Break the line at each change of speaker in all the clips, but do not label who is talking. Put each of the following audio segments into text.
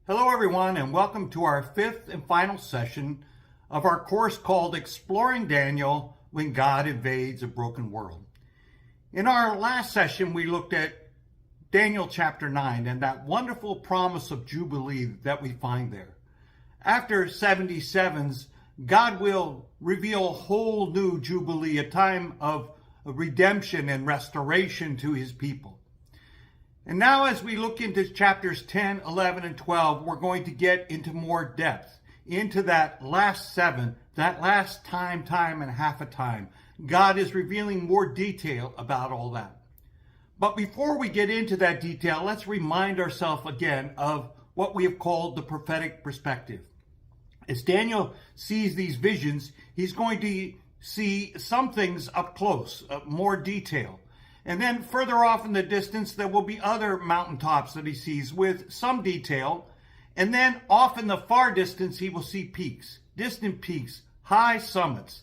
Hello everyone, and welcome to our fifth and final session of our course called Exploring Daniel When God Invades a Broken World. In our last session, we looked at Daniel chapter 9 and that wonderful promise of Jubilee that we find there. After 77s, God will reveal a whole new Jubilee, a time of redemption and restoration to his people. And now as we look into chapters 10, 11, and 12, we're going to get into more depth, into that last seven, that last time and half a time. God is revealing more detail about all that. But before we get into that detail, let's remind ourselves again of what we have called the prophetic perspective. As Daniel sees these visions, he's going to see some things up close, more detail. And then further off in the distance, there will be other mountaintops that he sees with some detail. And then off in the far distance, he will see peaks, distant peaks, high summits.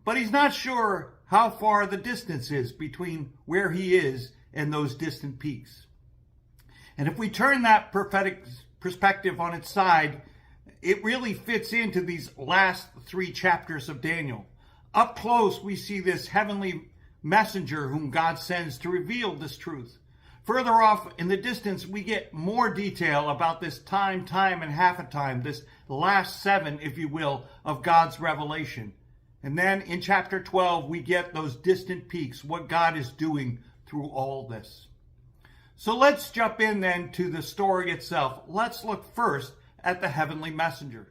But he's not sure how far the distance is between where he is and those distant peaks. And if we turn that prophetic perspective on its side, it really fits into these last three chapters of Daniel. Up close, we see this heavenly messenger whom God sends to reveal this truth. Further off in the distance, we get more detail about this time, and half a time, this last seven, if you will, of God's revelation. And then in chapter 12, we get those distant peaks, what God is doing through all this. So let's jump in then to the story itself. Let's look first at the heavenly messenger.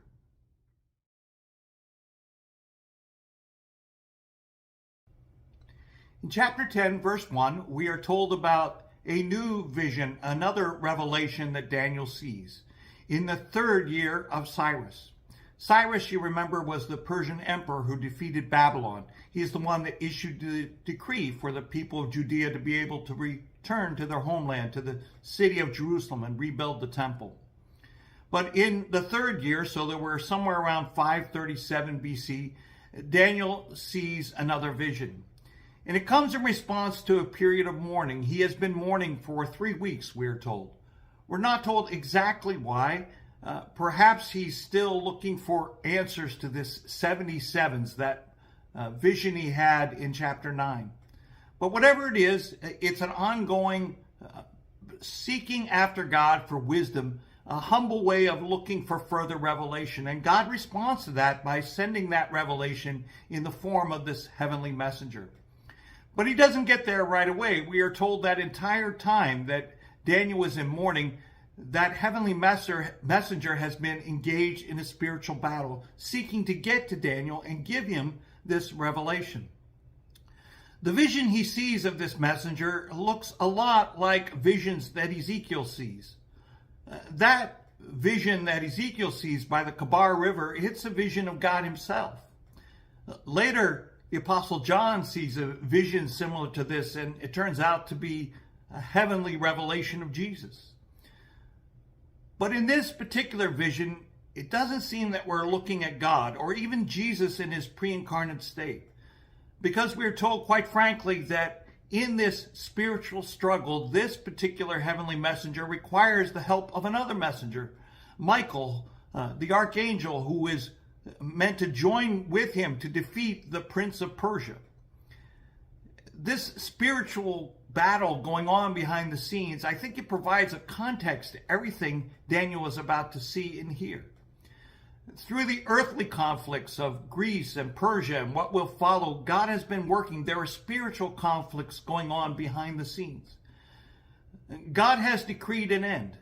In chapter 10, verse 1, we are told about a new vision, another revelation that Daniel sees in the third year of Cyrus. Cyrus, you remember, was the Persian emperor who defeated Babylon. He's the one that issued the decree for the people of Judea to be able to return to their homeland, to the city of Jerusalem, and rebuild the temple. But in the third year, so there were somewhere around 537 BC, Daniel sees another vision. And it comes in response to a period of mourning. He has been mourning for 3 weeks, we're told. We're not told exactly why. Perhaps he's still looking for answers to this 77s, that vision he had in chapter 9. But whatever it is, it's an ongoing seeking after God for wisdom, a humble way of looking for further revelation. And God responds to that by sending that revelation in the form of this heavenly messenger. But he doesn't get there right away. We are told that entire time that Daniel was in mourning, that heavenly messenger has been engaged in a spiritual battle, seeking to get to Daniel and give him this revelation. The vision he sees of this messenger looks a lot like visions that Ezekiel sees. That vision that Ezekiel sees by the Kabar River, it's a vision of God himself. Later, the Apostle John sees a vision similar to this, and it turns out to be a heavenly revelation of Jesus. But in this particular vision, it doesn't seem that we're looking at God or even Jesus in his pre-incarnate state, because we're told, quite frankly, that in this spiritual struggle, this particular heavenly messenger requires the help of another messenger, Michael, the archangel, who is meant to join with him to defeat the prince of Persia. This spiritual battle going on behind the scenes, I think it provides a context to everything Daniel is about to see and hear. Through the earthly conflicts of Greece and Persia and what will follow, God has been working. There are spiritual conflicts going on behind the scenes. God has decreed an end,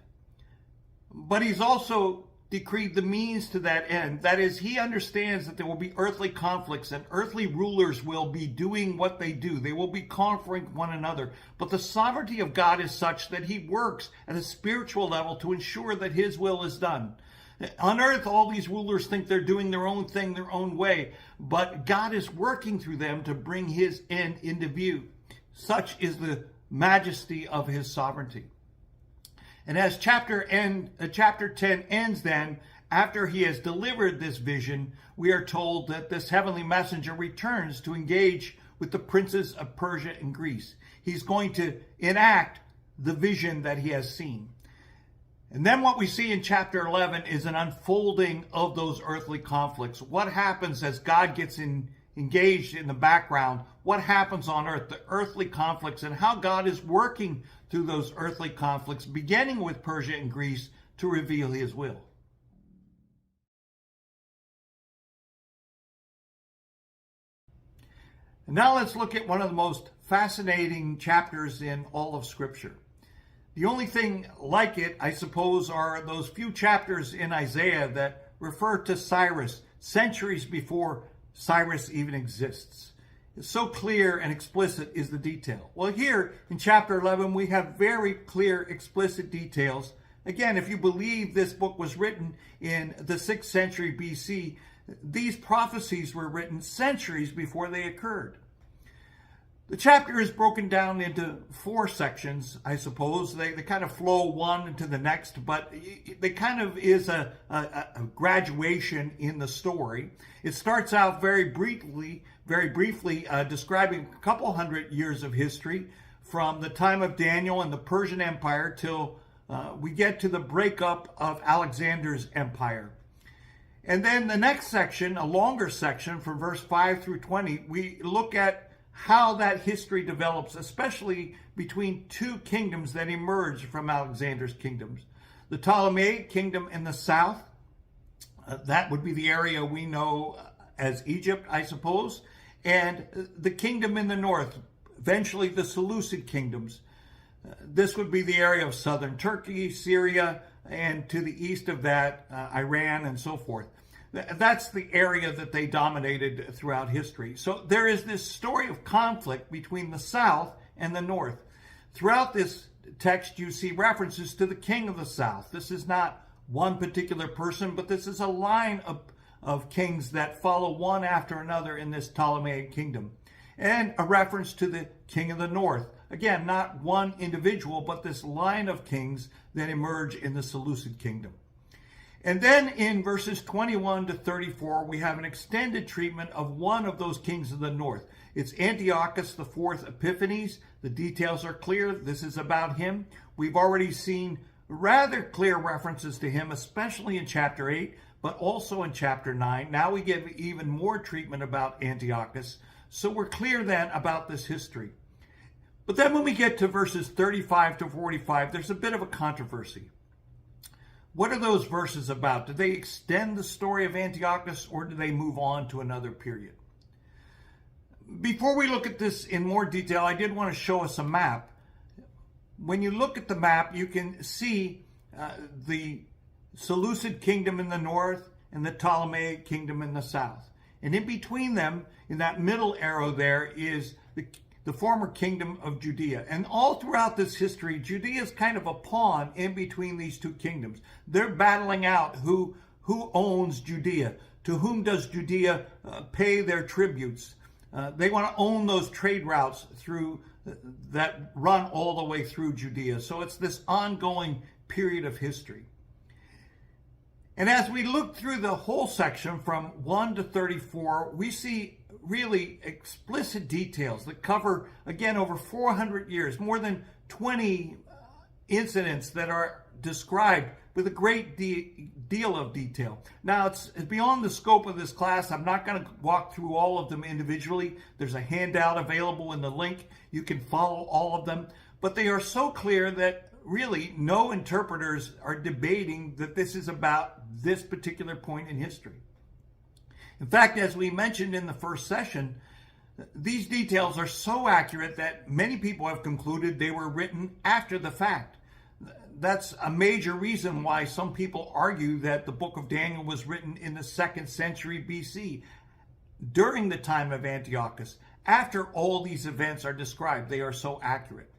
but he's also decreed the means to that end. That is, he understands that there will be earthly conflicts and earthly rulers will be doing what they do. They will be conquering one another. But the sovereignty of God is such that he works at a spiritual level to ensure that his will is done. On earth, all these rulers think they're doing their own thing, their own way. But God is working through them to bring his end into view. Such is the majesty of his sovereignty. And as chapter 10 ends then, after he has delivered this vision, we are told that this heavenly messenger returns to engage with the princes of Persia and Greece. He's going to enact the vision that he has seen. And then what we see in chapter 11 is an unfolding of those earthly conflicts. What happens as God gets engaged in the background? What happens on earth? The earthly conflicts and how God is working through those earthly conflicts, beginning with Persia and Greece, to reveal his will. And now let's look at one of the most fascinating chapters in all of Scripture. The only thing like it, I suppose, are those few chapters in Isaiah that refer to Cyrus, centuries before Cyrus even exists. It's so clear and explicit is the detail. Well, here in chapter 11, we have very clear, explicit details. Again, if you believe this book was written in the 6th century BC, these prophecies were written centuries before they occurred. The chapter is broken down into 4 sections, I suppose. They kind of flow one into the next, but they kind of is a graduation in the story. It starts out very briefly describing a couple hundred years of history from the time of Daniel and the Persian Empire till we get to the breakup of Alexander's empire. And then the next section, a longer section from verse 5 through 20, we look at how that history develops, especially between 2 kingdoms that emerge from Alexander's kingdoms. The Ptolemaic kingdom in the south, that would be the area we know as Egypt, I suppose, and the kingdom in the north, eventually the Seleucid kingdoms. This would be the area of southern Turkey, Syria, and to the east of that, Iran and so forth. That's the area that they dominated throughout history. So there is this story of conflict between the south and the north. Throughout this text, you see references to the king of the south. This is not one particular person, but this is a line of kings that follow one after another in this Ptolemaic kingdom. And a reference to the king of the north. Again, not one individual, but this line of kings that emerge in the Seleucid kingdom. And then in verses 21 to 34, we have an extended treatment of one of those kings of the north. It's Antiochus IV Epiphanes. The details are clear. This is about him. We've already seen rather clear references to him, especially in chapter 8, but also in chapter 9. Now we give even more treatment about Antiochus. So we're clear then about this history. But then when we get to verses 35 to 45, there's a bit of a controversy. What are those verses about? Do they extend the story of Antiochus, or do they move on to another period? Before we look at this in more detail, I did want to show us a map. When you look at the map, you can see the Seleucid kingdom in the north and the Ptolemaic kingdom in the south. And in between them, in that middle arrow there, is the former kingdom of Judea. And all throughout this history, Judea is kind of a pawn in between these 2 kingdoms. They're battling out who owns Judea. To whom does Judea pay their tributes? They want to own those trade routes through that run all the way through Judea. So it's this ongoing period of history. And as we look through the whole section from 1 to 34, we see really explicit details that cover, again, over 400 years, more than 20 incidents that are described with a great deal of detail. Now, it's beyond the scope of this class. I'm not going to walk through all of them individually. There's a handout available in the link. You can follow all of them. But they are so clear that really no interpreters are debating that this is about this particular point in history. In fact, as we mentioned in the first session, these details are so accurate that many people have concluded they were written after the fact. That's a major reason why some people argue that the book of Daniel was written in the 2nd century BC, during the time of Antiochus. After all these events are described, they are so accurate.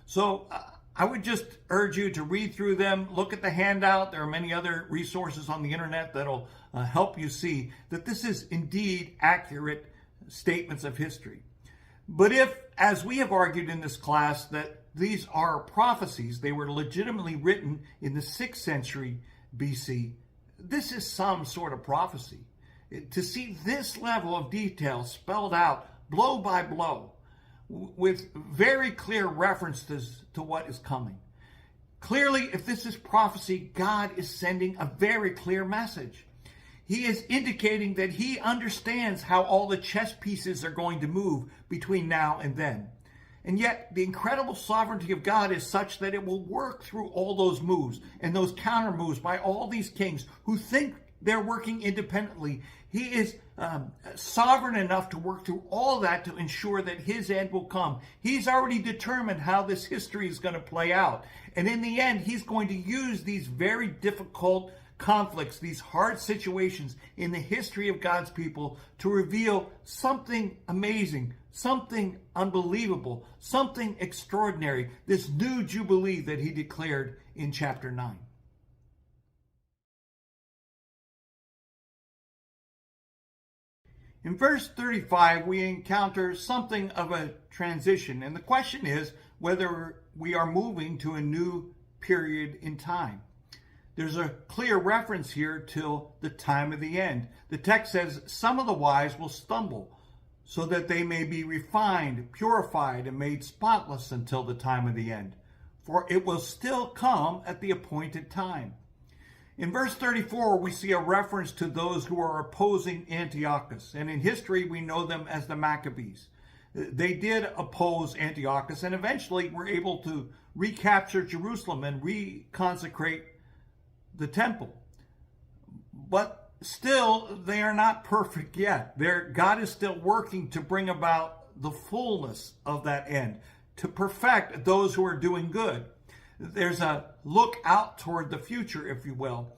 So I would just urge you to read through them, look at the handout. There are many other resources on the internet that'll help you see that this is indeed accurate statements of history. But if, as we have argued in this class, that these are prophecies, they were legitimately written in the 6th century BC, this is some sort of prophecy. To see this level of detail spelled out blow by blow, with very clear references to what is coming. Clearly, if this is prophecy, God is sending a very clear message. He is indicating that he understands how all the chess pieces are going to move between now and then. And yet, the incredible sovereignty of God is such that it will work through all those moves and those counter moves by all these kings who think they're working independently. He is sovereign enough to work through all that to ensure that his end will come. He's already determined how this history is going to play out. And in the end, he's going to use these very difficult conflicts, these hard situations in the history of God's people to reveal something amazing, something unbelievable, something extraordinary, this new Jubilee that he declared in chapter 9. In verse 35, we encounter something of a transition, and the question is whether we are moving to a new period in time. There's a clear reference here till the time of the end. The text says, some of the wise will stumble, so that they may be refined, purified, and made spotless until the time of the end. For it will still come at the appointed time. In verse 34, we see a reference to those who are opposing Antiochus. And in history, we know them as the Maccabees. They did oppose Antiochus and eventually were able to recapture Jerusalem and reconsecrate the temple. But still, they are not perfect yet. God is still working to bring about the fullness of that end, to perfect those who are doing good. There's a look out toward the future, if you will.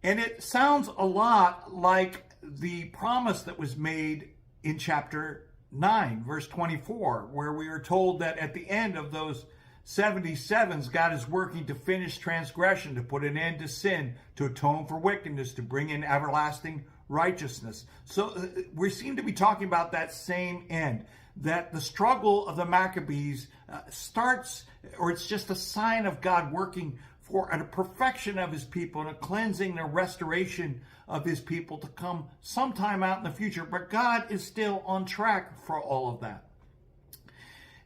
And it sounds a lot like the promise that was made in chapter 9, verse 24, where we are told that at the end of those 77s, God is working to finish transgression, to put an end to sin, to atone for wickedness, to bring in everlasting righteousness. So we seem to be talking about that same end, that the struggle of the Maccabees starts, or it's just a sign of God working for a perfection of his people and a cleansing and a restoration of his people to come sometime out in the future. But God is still on track for all of that.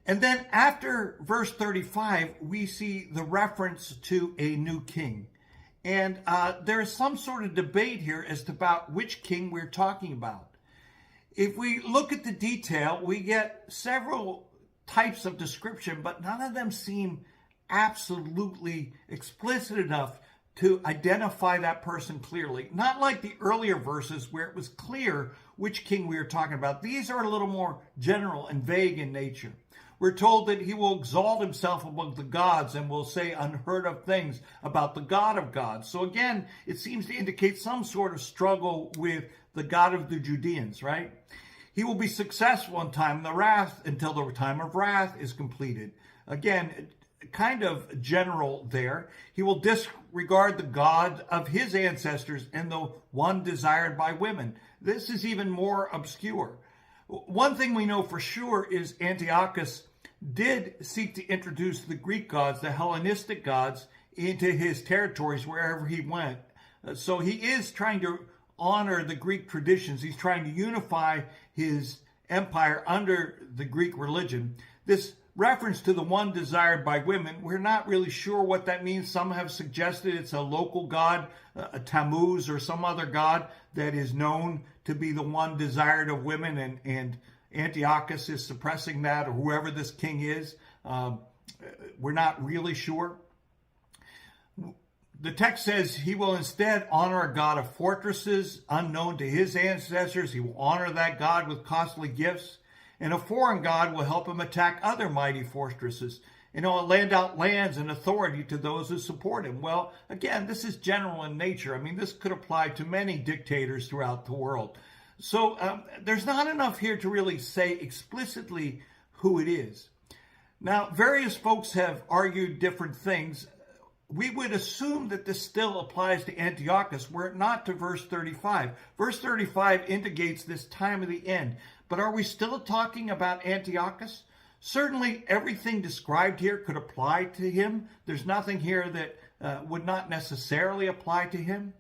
And then after verse 35, we see the reference to a new king. And there is some sort of debate here as to about which king we're talking about. If we look at the detail, we get several types of description, but none of them seem absolutely explicit enough to identify that person clearly. Not like the earlier verses where it was clear which king we were talking about. These are a little more general and vague in nature. We're told that he will exalt himself among the gods and will say unheard of things about the God of gods. So again, it seems to indicate some sort of struggle with the God of the Judeans, right? He will be successful in time of the wrath until the time of wrath is completed. Again, kind of general there. He will disregard the God of his ancestors and the one desired by women. This is even more obscure. One thing we know for sure is Antiochus did seek to introduce the Greek gods, the Hellenistic gods, into his territories wherever he went. So he is trying to honor the Greek traditions. He's trying to unify his empire under the Greek religion. This reference to the one desired by women, we're not really sure what that means. Some have suggested it's a local god, a Tammuz or some other god that is known to be the one desired of women, and Antiochus is suppressing that, or whoever this king is. We're not really sure. The text says he will instead honor a god of fortresses unknown to his ancestors. He will honor that god with costly gifts. And a foreign god will help him attack other mighty fortresses. And he'll lend out lands and authority to those who support him. Well, again, this is general in nature. I mean, this could apply to many dictators throughout the world. So there's not enough here to really say explicitly who it is. Now, various folks have argued different things. We would assume that this still applies to Antiochus, were it not to verse 35. Verse 35 indicates this time of the end. But are we still talking about Antiochus? Certainly everything described here could apply to him. There's nothing here that would not necessarily apply to him.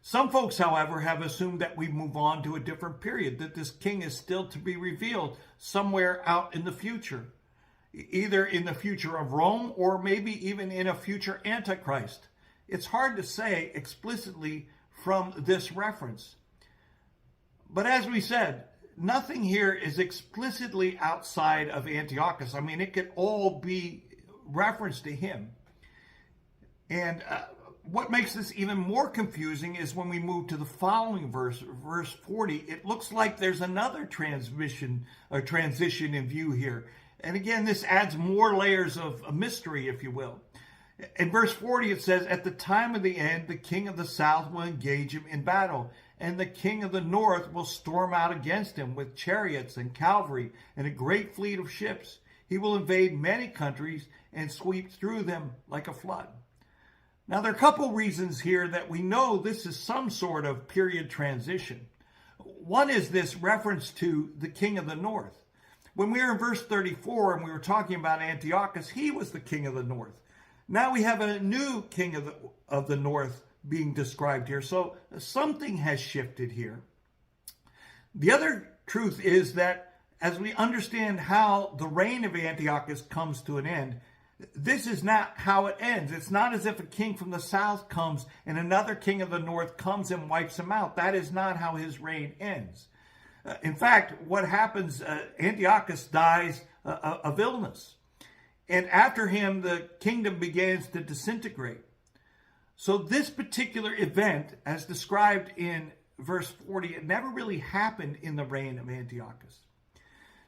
Some folks, however, have assumed that we move on to a different period, that this king is still to be revealed somewhere out in the future. either in the future of Rome or maybe even in a future Antichrist. It's hard to say explicitly from this reference. But as we said, nothing here is explicitly outside of Antiochus. I mean, it could all be reference to him. And what makes this even more confusing is when we move to the following verse, verse 40, it looks like there's another transition in view here. And again, this adds more layers of mystery, if you will. In verse 40, it says, "At the time of the end, the king of the south will engage him in battle, and the king of the north will storm out against him with chariots and cavalry and a great fleet of ships. He will invade many countries and sweep through them like a flood." Now, there are a couple reasons here that we know this is some sort of period transition. One is this reference to the king of the north. When we were in verse 34 and we were talking about Antiochus, he was the king of the north. Now we have a new king of the north being described here. So something has shifted here. The other truth is that as we understand how the reign of Antiochus comes to an end, this is not how it ends. It's not as if a king from the south comes and another king of the north comes and wipes him out. That is not how his reign ends. In fact, what happens, Antiochus dies of illness. And after him, the kingdom begins to disintegrate. So this particular event, as described in verse 40, it never really happened in the reign of Antiochus.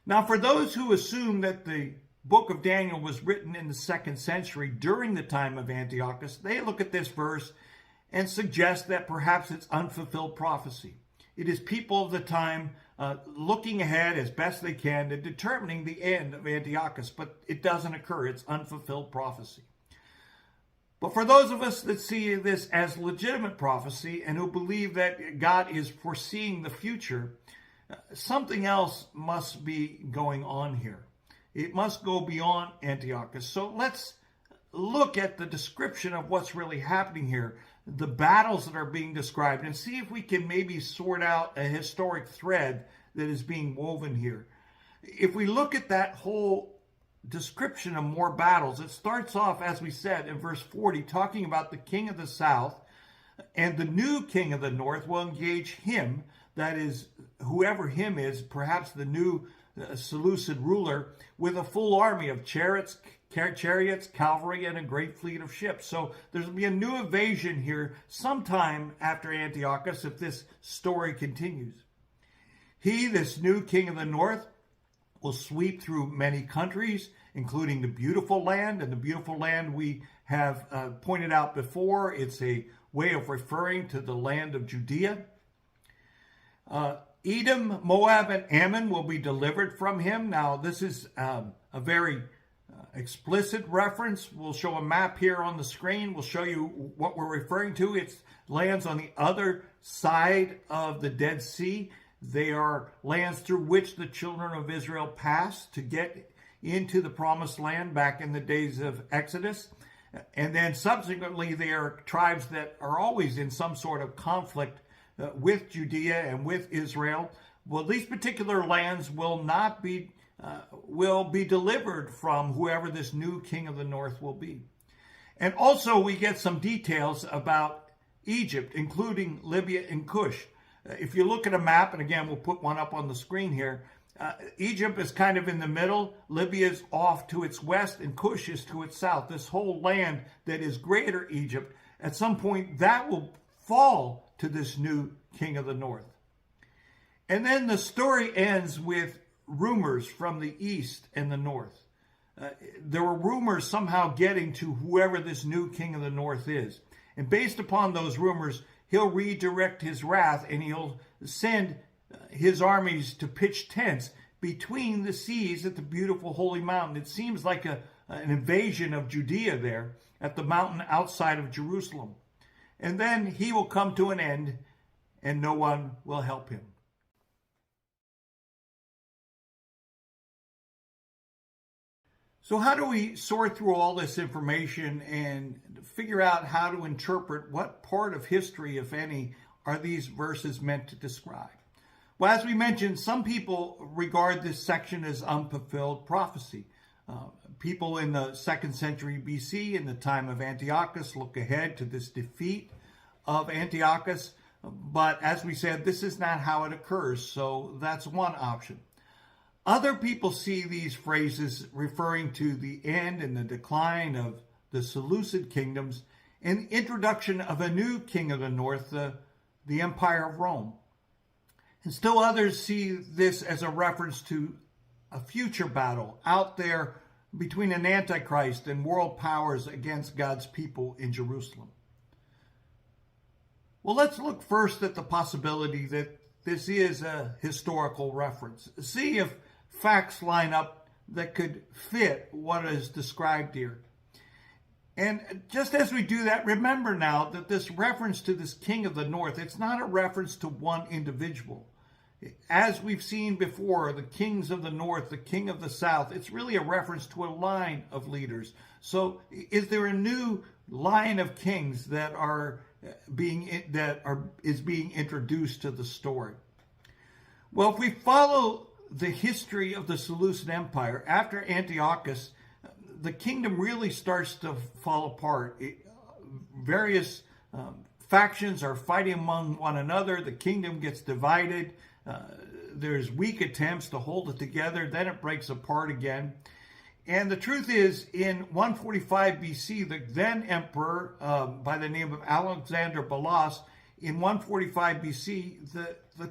Now, for those who assume that the book of Daniel was written in the 2nd century during the time of Antiochus, they look at this verse and suggest that perhaps it's unfulfilled prophecy. It is people of the time looking ahead as best they can and determining the end of Antiochus, but it doesn't occur. It's unfulfilled prophecy. But for those of us that see this as legitimate prophecy and who believe that God is foreseeing the future, something else must be going on here. It must go beyond Antiochus. So let's look at the description of what's really happening here, the battles that are being described, and see if we can maybe sort out a historic thread that is being woven here. If we look at that whole description of more battles, it starts off, as we said, in verse 40, talking about the king of the south, and the new king of the north will engage him, that is, whoever him is, perhaps the new Seleucid ruler, with a full army of chariots, cavalry, and a great fleet of ships. So there's going to be a new invasion here sometime after Antiochus if this story continues. He, this new king of the north, will sweep through many countries, including the beautiful land. And the beautiful land we have pointed out before, it's a way of referring to the land of Judea. Edom, Moab, and Ammon will be delivered from him. Now, this is a very explicit reference. We'll show a map here on the screen. We'll show you what we're referring to. It lands on the other side of the Dead Sea. They are lands through which the children of Israel passed to get into the promised land back in the days of Exodus. And then subsequently, they are tribes that are always in some sort of conflict with Judea and with Israel. Well, these particular lands will be delivered from whoever this new king of the north will be. And also we get some details about Egypt, including Libya and Cush. If you look at a map, and again, we'll put one up on the screen here, Egypt is kind of in the middle, Libya is off to its west, and Cush is to its south. This whole land that is greater Egypt, at some point that will fall to this new king of the north. And then the story ends with rumors from the east and the north. There were rumors somehow getting to whoever this new king of the north is. And based upon those rumors, he'll redirect his wrath and he'll send his armies to pitch tents between the seas at the beautiful holy mountain. It seems like an invasion of Judea there at the mountain outside of Jerusalem. And then he will come to an end and no one will help him. So how do we sort through all this information and figure out how to interpret what part of history, if any, are these verses meant to describe? Well, as we mentioned, some people regard this section as unfulfilled prophecy. People in the 2nd century BC, in the time of Antiochus, look ahead to this defeat of Antiochus. But as we said, this is not how it occurs, so that's one option. Other people see these phrases referring to the end and the decline of the Seleucid kingdoms and the introduction of a new king of the north, the Empire of Rome. And still others see this as a reference to a future battle out there between an Antichrist and world powers against God's people in Jerusalem. Well, let's look first at the possibility that this is a historical reference. See if facts line up that could fit what is described here. And just as we do that, remember now that this reference to this king of the north, it's not a reference to one individual. As we've seen before, the kings of the north, the king of the south, it's really a reference to a line of leaders. So is there a new line of kings that is being introduced to the story? Well, if we follow the history of the Seleucid Empire, after Antiochus, the kingdom really starts to fall apart. Various factions are fighting among one another. The kingdom gets divided. There's weak attempts to hold it together. Then it breaks apart again. And the truth is, in 145 BC, the then emperor, by the name of Alexander Belos, in 145 BC, the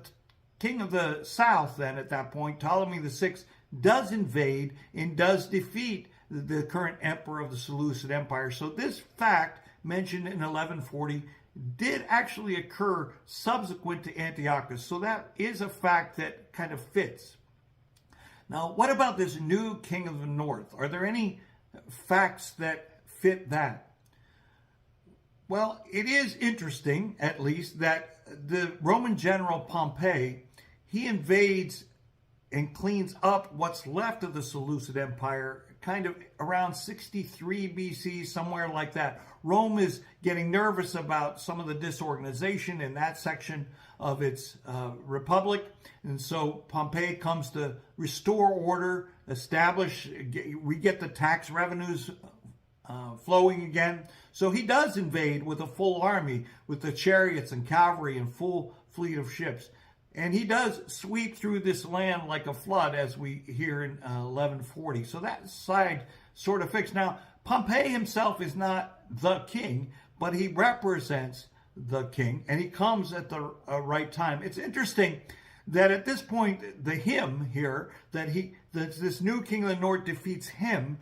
king of the south then at that point, Ptolemy VI, does invade and does defeat the current emperor of the Seleucid Empire. So this fact, mentioned in 1140, did actually occur subsequent to Antiochus. So that is a fact that kind of fits. Now, what about this new king of the north? Are there any facts that fit that? Well, it is interesting, at least, that the Roman general Pompey, he invades and cleans up what's left of the Seleucid Empire kind of around 63 BC, somewhere like that. Rome is getting nervous about some of the disorganization in that section of its republic. And so Pompey comes to restore order, we get the tax revenues flowing again. So he does invade with a full army, with the chariots and cavalry and full fleet of ships. And he does sweep through this land like a flood, as we hear in 1140. So that side sort of fixed. Now, Pompey himself is not the king, but he represents the king, and he comes at the right time. It's interesting that at this point, the him here, that this new king of the north defeats him,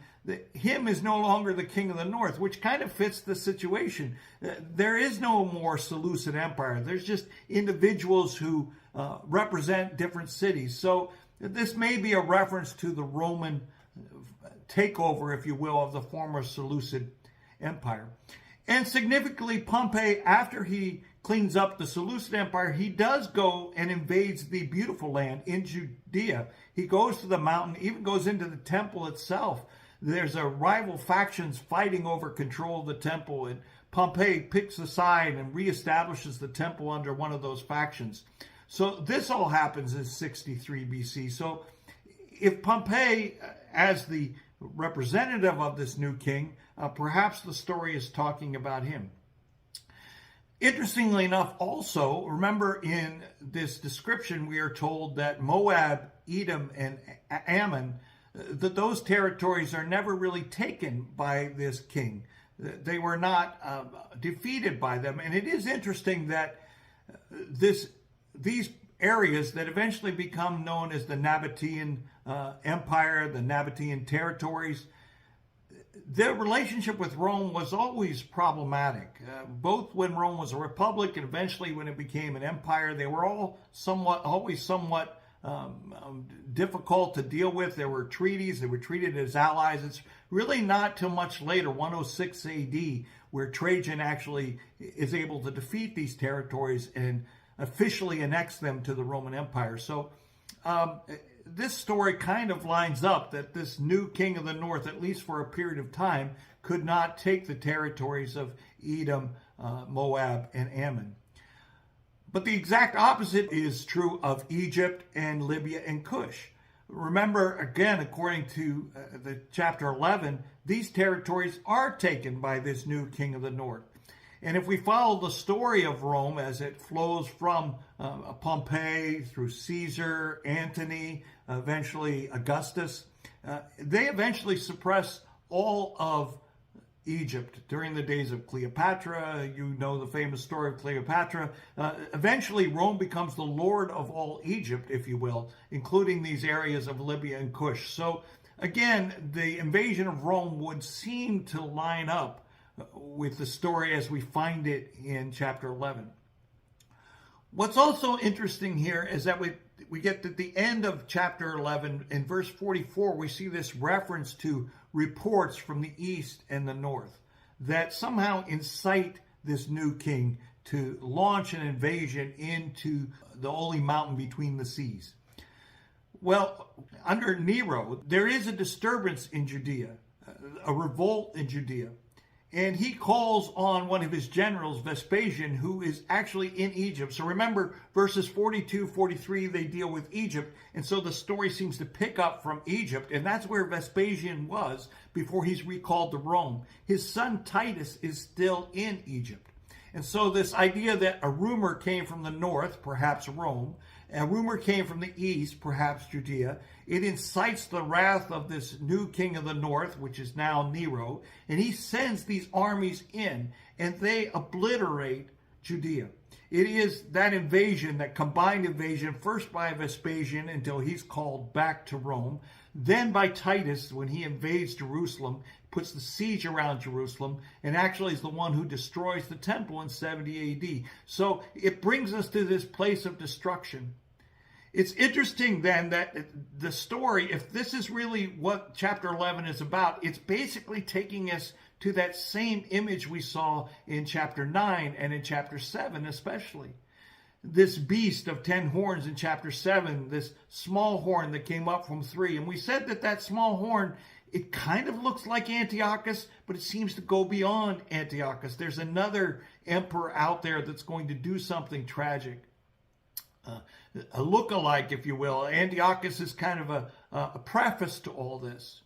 him is no longer the king of the north, which kind of fits the situation. There is no more Seleucid Empire. There's just individuals who represent different cities. So this may be a reference to the Roman takeover, if you will, of the former Seleucid Empire. And significantly, Pompey, after he cleans up the Seleucid Empire, he does go and invades the beautiful land in Judea. He goes to the mountain, even goes into the temple itself. There's a rival factions fighting over control of the temple, and Pompey picks a side and reestablishes the temple under one of those factions. So this all happens in 63 BC. So if Pompey, as the representative of this new king, perhaps the story is talking about him. Interestingly enough, also, remember in this description, we are told that Moab, Edom, and Ammon, that those territories are never really taken by this king. They were not defeated by them. And it is interesting that these areas that eventually become known as the Nabatean Empire, the Nabatean territories, their relationship with Rome was always problematic. Both when Rome was a republic and eventually when it became an empire, they were always somewhat difficult to deal with. There were treaties, they were treated as allies. It's really not till much later, 106 AD, where Trajan actually is able to defeat these territories and officially annex them to the Roman Empire. So this story kind of lines up that this new king of the north, at least for a period of time, could not take the territories of Edom, Moab, and Ammon. But the exact opposite is true of Egypt and Libya and Cush. Remember, again, according to the chapter 11, these territories are taken by this new king of the north. And if we follow the story of Rome as it flows from Pompey through Caesar, Antony, eventually Augustus, they eventually suppress all of Egypt during the days of Cleopatra. You know the famous story of Cleopatra. Eventually, Rome becomes the lord of all Egypt, if you will, including these areas of Libya and Kush. So again, the invasion of Rome would seem to line up with the story as we find it in chapter 11. What's also interesting here is that we get to the end of chapter 11, in verse 44, we see this reference to reports from the east and the north that somehow incite this new king to launch an invasion into the holy mountain between the seas. Well, under Nero, there is a disturbance in Judea, a revolt in Judea. And he calls on one of his generals, Vespasian, who is actually in Egypt. So remember, verses 42, 43, they deal with Egypt. And so the story seems to pick up from Egypt. And that's where Vespasian was before he's recalled to Rome. His son Titus is still in Egypt. And so this idea that a rumor came from the north, perhaps Rome, a rumor came from the east, perhaps Judea, it incites the wrath of this new king of the north, which is now Nero, and he sends these armies in, and they obliterate Judea. It is that invasion, that combined invasion, first by Vespasian until he's called back to Rome, then by Titus when he invades Jerusalem, puts the siege around Jerusalem, and actually is the one who destroys the temple in 70 AD. So it brings us to this place of destruction. It's interesting then that the story, if this is really what chapter 11 is about, it's basically taking us to that same image we saw in chapter 9 and in chapter 7 especially. This beast of 10 horns in chapter 7, this small horn that came up from 3. And we said that that small horn, it kind of looks like Antiochus, but it seems to go beyond Antiochus. There's another emperor out there that's going to do something tragic. A look-alike, if you will. Antiochus is kind of a preface to all this.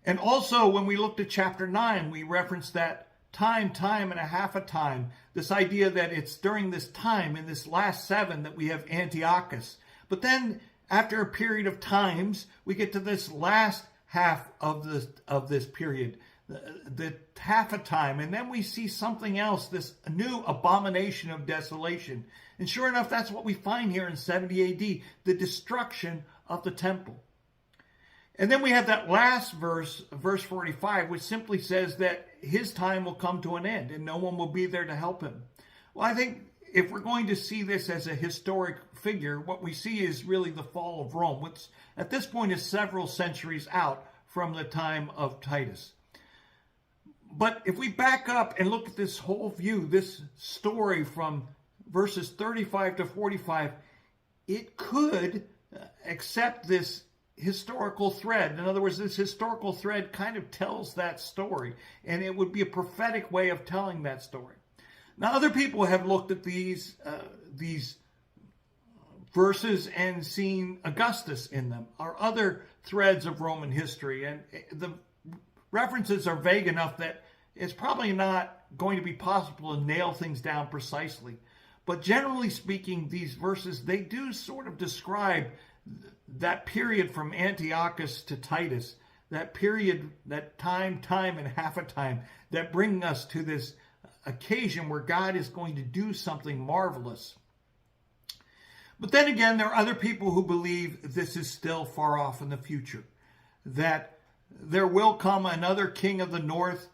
And also, when we looked at chapter 9, we referenced that time and a half a time. This idea that it's during this time, in this last 7, that we have Antiochus. But then, after a period of times, we get to this last half of this period, the half a time, and then we see something else, this new abomination of desolation. And sure enough, that's what we find here in 70 AD, the destruction of the temple. And then we have that last verse, verse 45, which simply says that his time will come to an end and no one will be there to help him. Well, I think if we're going to see this as a historic figure, what we see is really the fall of Rome, which at this point is several centuries out from the time of Titus. But if we back up and look at this whole view, this story from verses 35 to 45, it could accept this historical thread. In other words, this historical thread kind of tells that story, and it would be a prophetic way of telling that story. Now, other people have looked at these verses and seen Augustus in them, or other threads of Roman history, and the references are vague enough that it's probably not going to be possible to nail things down precisely. But generally speaking, these verses, they do sort of describe that period from Antiochus to Titus, that period, that time and half a time, that bring us to this occasion where God is going to do something marvelous. But then again, there are other people who believe this is still far off in the future, that there will come another king of the north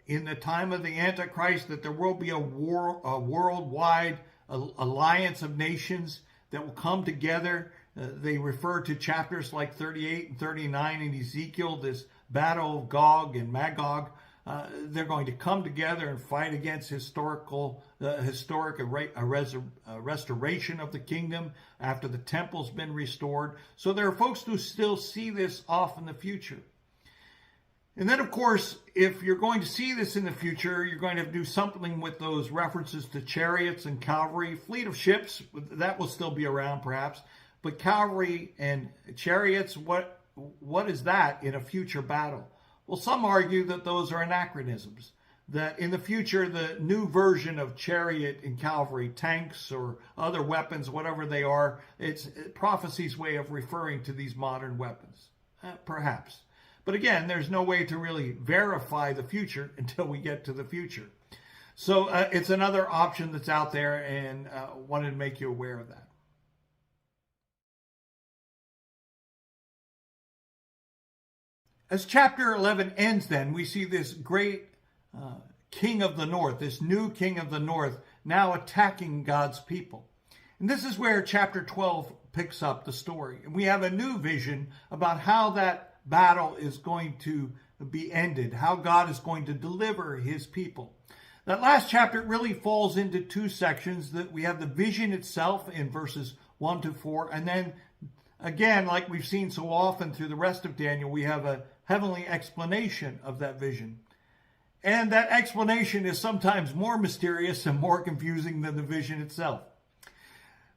in the time of the Antichrist, that there will be a worldwide alliance of nations that will come together. They refer to chapters like 38 and 39 in Ezekiel, this battle of Gog and Magog. They're going to come together and fight against restoration of the kingdom after the temple's been restored. So there are folks who still see this off in the future. And then, of course, if you're going to see this in the future, you're going to do something with those references to chariots and cavalry, fleet of ships, that will still be around perhaps. But cavalry and chariots, what is that in a future battle? Well, some argue that those are anachronisms, that in the future, the new version of chariot and cavalry, tanks or other weapons, whatever they are, it's prophecy's way of referring to these modern weapons. Perhaps. But again, there's no way to really verify the future until we get to the future. So it's another option that's out there, and wanted to make you aware of that. As chapter 11 ends then, we see this great king of the north, this new king of the north, now attacking God's people. And this is where chapter 12 picks up the story. And we have a new vision about how that battle is going to be ended, how God is going to deliver his people. That last chapter really falls into two sections. That we have the vision itself in verses 1 to 4, and then again, like we've seen so often through the rest of Daniel, we have a heavenly explanation of that vision. And that explanation is sometimes more mysterious and more confusing than the vision itself.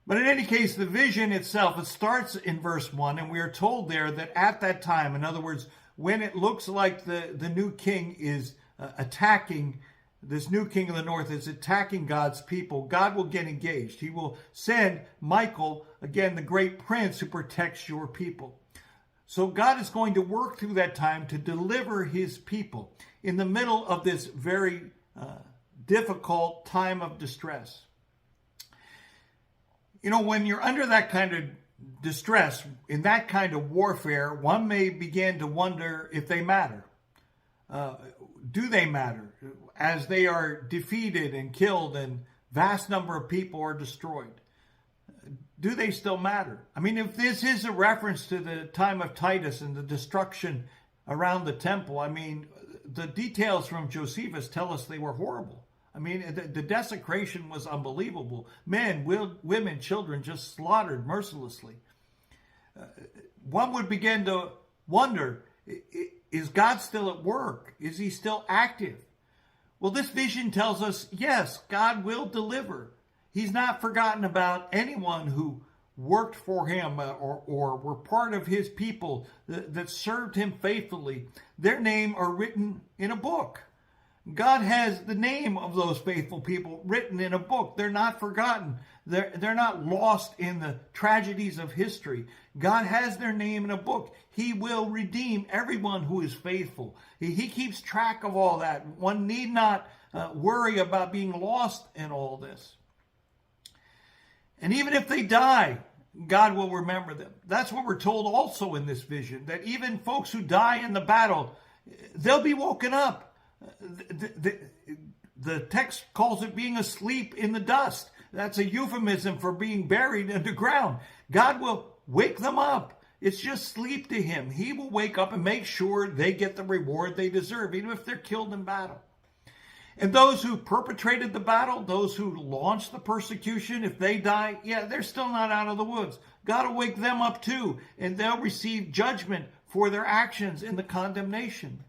But in any case, the vision itself, it starts in verse 1, and we are told there that at that time, in other words, when it looks like the new king is attacking, this new king of the north is attacking God's people, God will get engaged. He will send Michael, again, the great prince who protects your people. So God is going to work through that time to deliver his people in the middle of this very difficult time of distress. You know, when you're under that kind of distress, in that kind of warfare, one may begin to wonder if they matter. Do they matter? As they are defeated and killed and vast number of people are destroyed. Do they still matter? I mean, if this is a reference to the time of Titus and the destruction around the temple, I mean, the details from Josephus tell us they were horrible. I mean, the desecration was unbelievable. Men, women, children just slaughtered mercilessly. One would begin to wonder, is God still at work? Is he still active? Well, this vision tells us, yes, God will deliver. He's not forgotten about anyone who worked for him or were part of his people that served him faithfully. Their name are written in a book. God has the name of those faithful people written in a book. They're not forgotten. They're not lost in the tragedies of history. God has their name in a book. He will redeem everyone who is faithful. He keeps track of all that. One need not worry about being lost in all this. And even if they die, God will remember them. That's what we're told also in this vision, that even folks who die in the battle, they'll be woken up. The text calls it being asleep in the dust. That's a euphemism for being buried underground. God will wake them up. It's just sleep to him. He will wake up and make sure they get the reward they deserve, even if they're killed in battle. And those who perpetrated the battle, those who launched the persecution, if they die, they're still not out of the woods. God will wake them up too, and they'll receive judgment for their actions in the condemnation.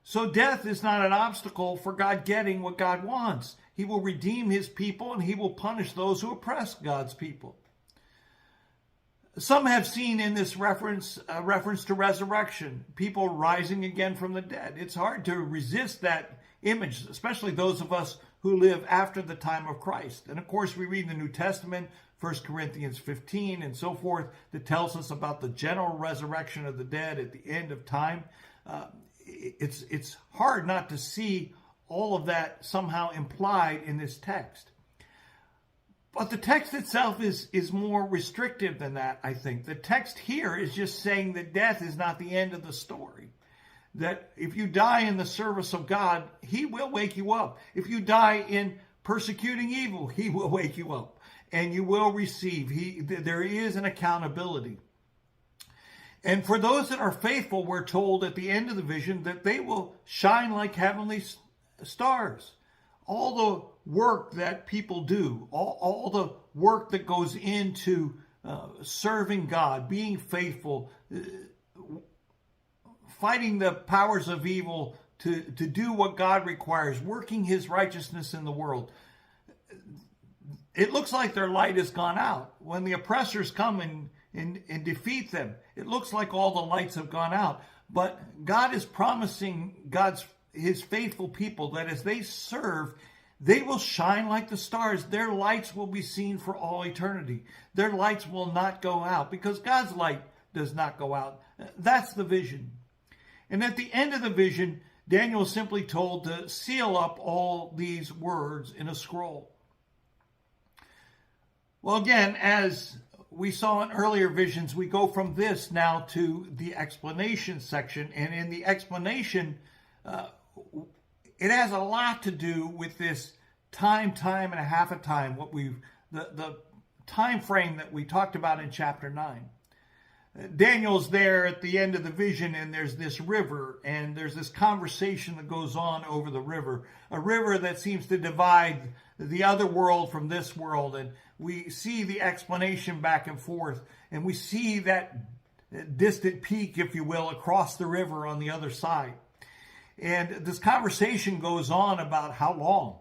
So death is not an obstacle for God getting what God wants. He will redeem his people, and he will punish those who oppress God's people. Some have seen in this reference to resurrection, people rising again from the dead. It's hard to resist that image, especially those of us who live after the time of Christ. And of course, we read in the New Testament, 1 Corinthians 15 and so forth, that tells us about the general resurrection of the dead at the end of time. It's hard not to see all of that somehow implied in this text. But the text itself is more restrictive than that, I think. The text here is just saying that death is not the end of the story. That if you die in the service of God, he will wake you up. If you die in persecuting evil, he will wake you up. And you will receive. There is an accountability. And for those that are faithful, we're told at the end of the vision that they will shine like heavenly stars. All the work that people do, all the work that goes into serving God, being faithful, fighting the powers of evil to do what God requires, working his righteousness in the world. it looks like their light has gone out. When the oppressors come and defeat them, it looks like all the lights have gone out. But God is promising his faithful people that as they serve, they will shine like the stars. Their lights will be seen for all eternity. Their lights will not go out because God's light does not go out. That's the vision. And at the end of the vision, Daniel is simply told to seal up all these words in a scroll. Well, again, as we saw in earlier visions, we go from this now to the explanation section. And in the explanation, it has a lot to do with this time and a half a time, the time frame that we talked about in chapter 9. Daniel's there at the end of the vision, and there's this river, and there's this conversation that goes on over the river, a river that seems to divide the other world from this world. And we see the explanation back and forth, and we see that distant peak, if you will, across the river on the other side. And this conversation goes on about how long.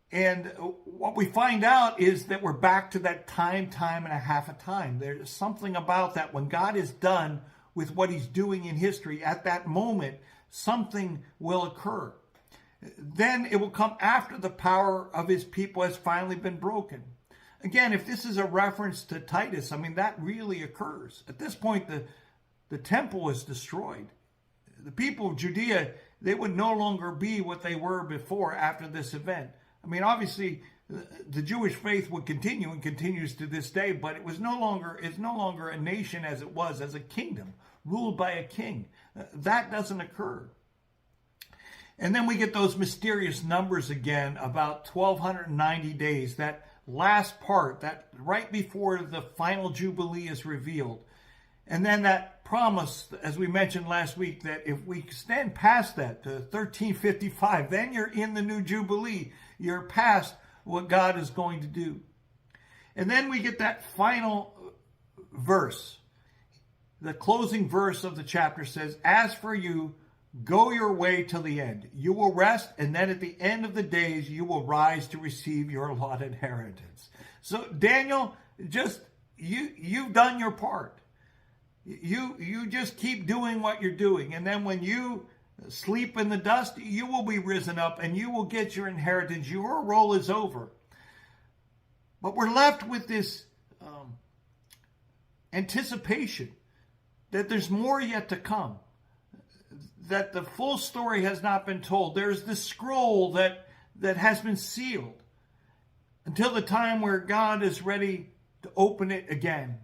And what we find out is that we're back to that time and a half a time. There's something about that when God is done with what he's doing in history, at that moment, something will occur. Then it will come after the power of his people has finally been broken. Again, if this is a reference to Titus, I mean, that really occurs. At this point, the temple is destroyed. The people of Judea, they would no longer be what they were before after this event. I mean, obviously, the Jewish faith would continue and continues to this day, but it's no longer a nation as it was, as a kingdom ruled by a king. That doesn't occur. And then we get those mysterious numbers again about 1,290 days, that last part, that right before the final Jubilee is revealed. And then that promise, as we mentioned last week, that if we stand past that to 1355, then you're in the new Jubilee. You're past what God is going to do. And then we get that final verse. The closing verse of the chapter says, "As for you, go your way till the end. You will rest, and then at the end of the days, you will rise to receive your allotted inheritance." So Daniel, you've done your part. You just keep doing what you're doing. And then when you sleep in the dust, you will be risen up and you will get your inheritance. Your role is over. But we're left with this anticipation that there's more yet to come, that the full story has not been told. There's this scroll that has been sealed until the time where God is ready to open it again.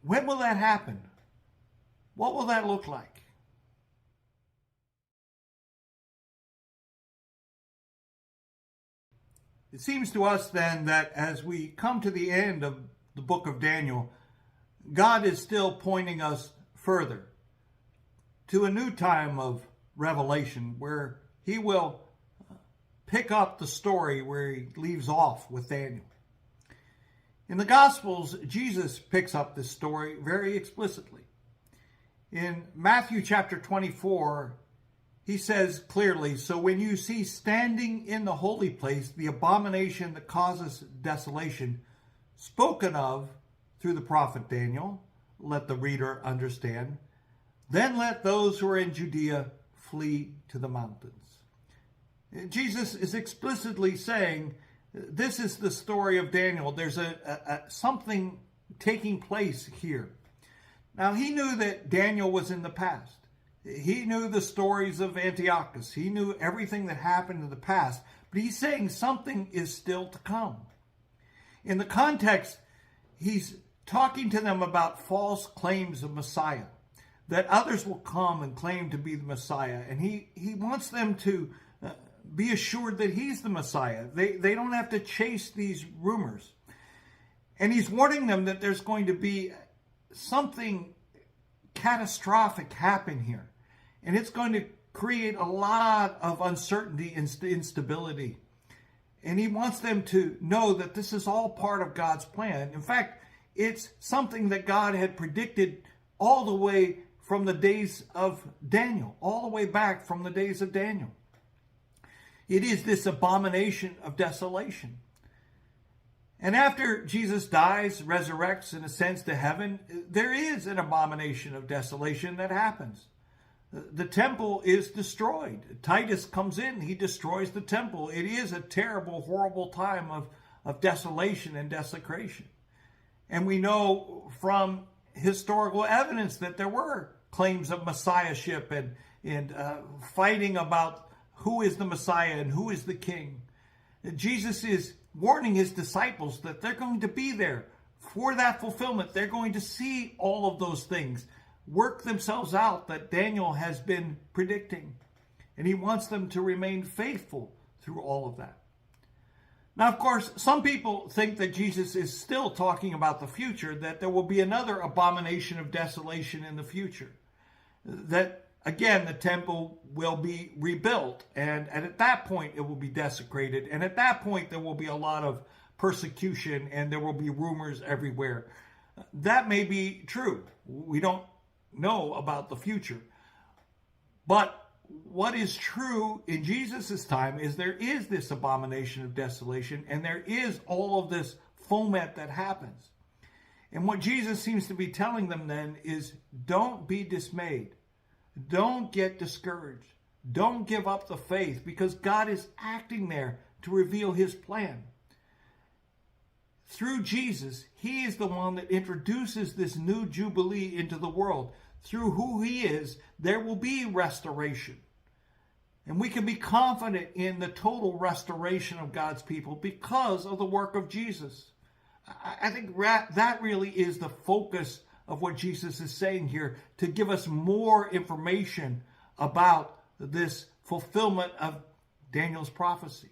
When will that happen? What will that look like? It seems to us then that as we come to the end of the book of Daniel, God is still pointing us further to a new time of revelation where he will pick up the story where he leaves off with Daniel. In the Gospels, Jesus picks up this story very explicitly. In Matthew chapter 24, he says clearly, "So when you see standing in the holy place the abomination that causes desolation, spoken of through the prophet Daniel," let the reader understand, "then let those who are in Judea flee to the mountains." Jesus is explicitly saying, this is the story of Daniel. There's something taking place here. Now, he knew that Daniel was in the past. He knew the stories of Antiochus. He knew everything that happened in the past. But he's saying something is still to come. In the context, he's talking to them about false claims of Messiah, that others will come and claim to be the Messiah. And he wants them to be assured that he's the Messiah. They don't have to chase these rumors. And he's warning them that there's going to be something catastrophic happen here. And it's going to create a lot of uncertainty and instability. And he wants them to know that this is all part of God's plan. In fact, it's something that God had predicted all the way from the days of Daniel, all the way back from the days of Daniel. It is this abomination of desolation. And after Jesus dies, resurrects, and ascends to heaven, there is an abomination of desolation that happens. The temple is destroyed. Titus comes in, he destroys the temple. It is a terrible, horrible time of desolation and desecration. And we know from historical evidence that there were claims of messiahship and fighting about who is the Messiah and who is the king. Jesus is warning his disciples that they're going to be there for that fulfillment. They're going to see all of those things work themselves out that Daniel has been predicting. And he wants them to remain faithful through all of that. Now, of course, some people think that Jesus is still talking about the future, that there will be another abomination of desolation in the future. That, again, the temple will be rebuilt, and at that point it will be desecrated, and at that point there will be a lot of persecution, and there will be rumors everywhere. That may be true. We don't know about the future. But what is true in Jesus' time is there is this abomination of desolation, and there is all of this foment that happens. And what Jesus seems to be telling them then is, don't be dismayed. Don't get discouraged. Don't give up the faith, because God is acting there to reveal his plan. Through Jesus, he is the one that introduces this new Jubilee into the world. Through who he is, there will be restoration. And we can be confident in the total restoration of God's people because of the work of Jesus. I think that really is the focus of what Jesus is saying here, to give us more information about this fulfillment of Daniel's prophecy.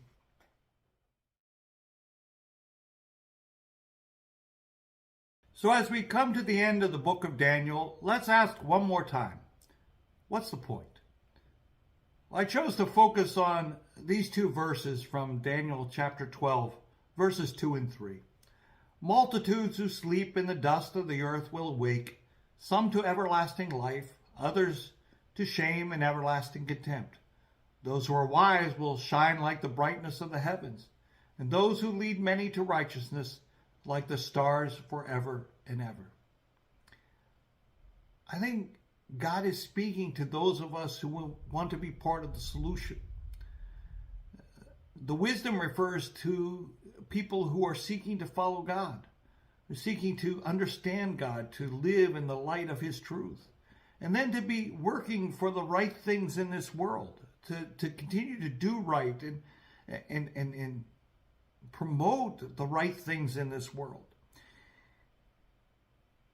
So as we come to the end of the book of Daniel, let's ask one more time, what's the point? Well, I chose to focus on these two verses from Daniel chapter 12, verses 2 and 3. Multitudes who sleep in the dust of the earth will awake, some to everlasting life, others to shame and everlasting contempt. Those who are wise will shine like the brightness of the heavens, and those who lead many to righteousness like the stars forever and ever. I think God is speaking to those of us who will want to be part of the solution. The wisdom refers to people who are seeking to follow God, who are seeking to understand God, to live in the light of his truth, and then to be working for the right things in this world, to continue to do right and promote the right things in this world.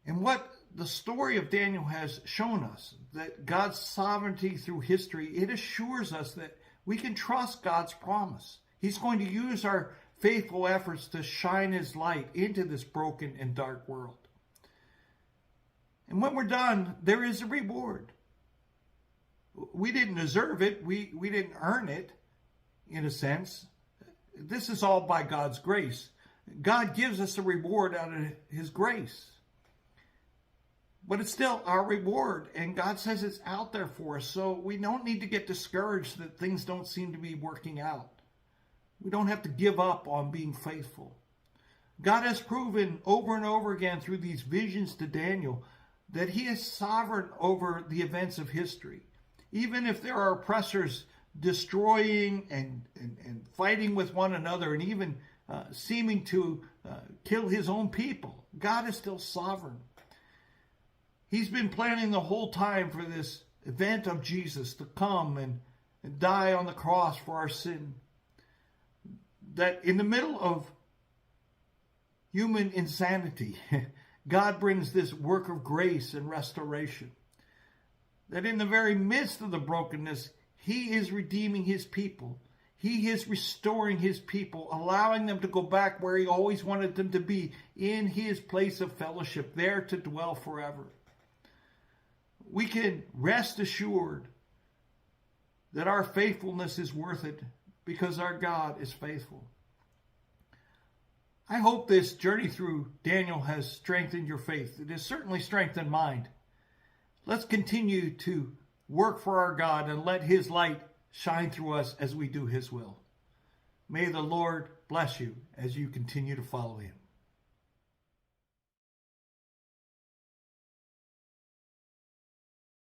And what the story of Daniel has shown us, that God's sovereignty through history, it assures us that we can trust God's promise. He's going to use our faithful efforts to shine his light into this broken and dark world. And when we're done, there is a reward. We didn't deserve it. We didn't earn it, in a sense. This is all by God's grace. God gives us a reward out of his grace. But it's still our reward, and God says it's out there for us, so we don't need to get discouraged that things don't seem to be working out. We don't have to give up on being faithful. God has proven over and over again through these visions to Daniel that he is sovereign over the events of history. Even if there are oppressors destroying and fighting with one another and even seeming to kill his own people, God is still sovereign. He's been planning the whole time for this event of Jesus to come and die on the cross for our sin. That in the middle of human insanity, God brings this work of grace and restoration. That in the very midst of the brokenness, he is redeeming his people. He is restoring his people, allowing them to go back where he always wanted them to be, in his place of fellowship, there to dwell forever. We can rest assured that our faithfulness is worth it because our God is faithful. I hope this journey through Daniel has strengthened your faith. It has certainly strengthened mine. Let's continue to work for our God and let his light shine through us as we do his will. May the Lord bless you as you continue to follow him.